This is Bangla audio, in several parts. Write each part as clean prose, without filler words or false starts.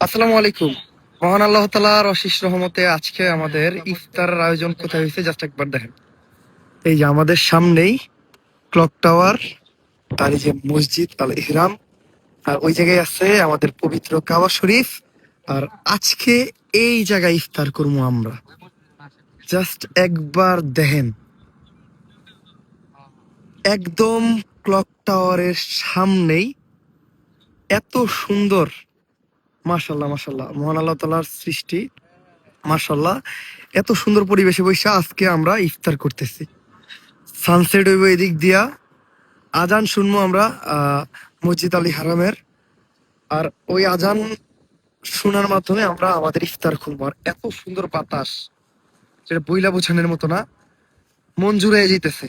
আসসালামু আলাইকুম। মহান আল্লাহ তাআলার অশেষ রহমতে আজকে আমাদের ইফতারের আয়োজন কোথায় হয়েছে জাস্ট একবার দেখেন। এই যে আমাদের সামনেই ক্লক টাওয়ার, তার এই যে মসজিদ আল ইহরাম, আর ওই জায়গায় আছে আমাদের পবিত্র কাবা শরীফ। আর আজকে এই জায়গায় ইফতার করবো আমরা। জাস্ট একবার দেখেন, একদম ক্লক টাওয়ারের সামনেই এত সুন্দর। মাশাল্লাহ মাশাল্লাহ, মহান আল্লাহ তাআলার সৃষ্টি। মাশাল্লাহ, এত সুন্দর পরিবেশে বসে আজকে আমরা ইফতার করতেছি। সানসেট হইব এদিক দিয়া, আজান শুনবো আমরা মসজিদ আলী হারামের। আর ওই আজান শোনার মাধ্যমে আমরা আমাদের ইফতার খুলবো। আর এত সুন্দর বাতাস, যেটা বইলা বোঝানোর মতো না, মন জুড়ে যেতেছে।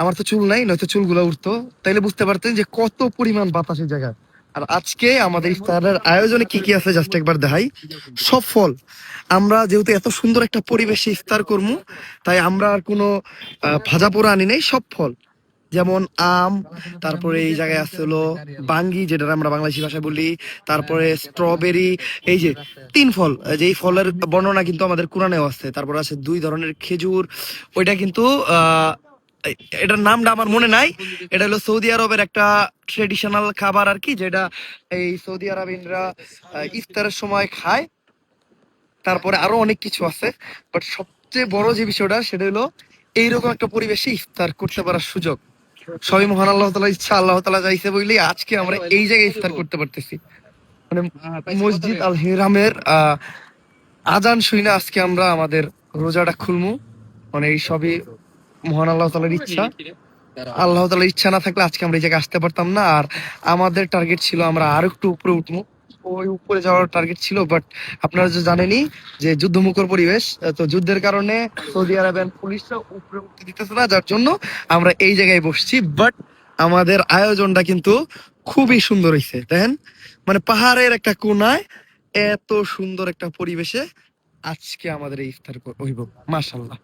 আমার তো চুল নাই, নয়তো চুলগুলো উঠতো, তাইলে বুঝতে পারতেন যে কত পরিমাণ বাতাস এই জায়গায়। আর আজকে আমাদের ইফতারের আয়োজনে কি কি আছে জাস্ট একবার দেখাই। সব ফল, আমরা যেহেতু এত সুন্দর একটা পরিবেশে ইফতার করবো, তাই আমরা আর কোনো ভাজা পোড়া আনি নাই, সব ফল। যেমন আম, তারপরে এই জায়গায় আছে হলো বাঙ্গি, যেটা আমরা বাংলাদেশি ভাষায় বলি, তারপরে স্ট্রবেরি। এই যে তিন ফল, যে এই ফলের বর্ণনা কিন্তু আমাদের কোরআনেও আছে। তারপর আছে দুই ধরনের খেজুর, ওইটা কিন্তু এটার নামটা আমার মনে নাই। এটা হলো সৌদি আরবের একটা ট্রেডিশনাল খাবার আর কি, যেটা এই সৌদি আরবিনরা ইফতারের সময় খায়। তারপরে আরো অনেক কিছু আছে, বাট সবচেয়ে বড় যে বিষয়টা সেটা হলো এইরকম একটা পরিবেশে ইফতার করতে পারার সুযোগ। সবই মহান আল্লাহ তাআলার ইচ্ছা, আল্লাহ তাআলা চাইছে বলেই আজকে আমরা এই জায়গায় ইফতার করতে পারতেছি। মানে মসজিদ আল হিরামের আজান শুনে আজকে আমরা আমাদের রোজাটা খুলমু। মানে এই সবই মহান আল্লাহ তাআলার ইচ্ছা। আল্লাহ তাআলার ইচ্ছা না থাকলে আজকে আমরা এই জায়গায় আসতে পারতাম না। আর আমাদের টার্গেট ছিল আমরা আর একটু উপরে উঠবো, ওই উপরে যাওয়ার টার্গেট ছিল। বাট আপনারা যে জানেনই যে যুদ্ধমুখর পরিবেশ, তো যুদ্ধের কারণে সৌদি আরবিয়ান পুলিশরা উপরে উঠতে দিতেছে না, যার জন্য আমরা এই জায়গায় বসছি। বাট আমাদের আয়োজনটা কিন্তু খুবই সুন্দর হয়েছে, দেখেন। মানে পাহাড়ের একটা কোনায় এত সুন্দর একটা পরিবেশে আজকে আমাদের এই ইফতার হইব। মাশাল্লাহ।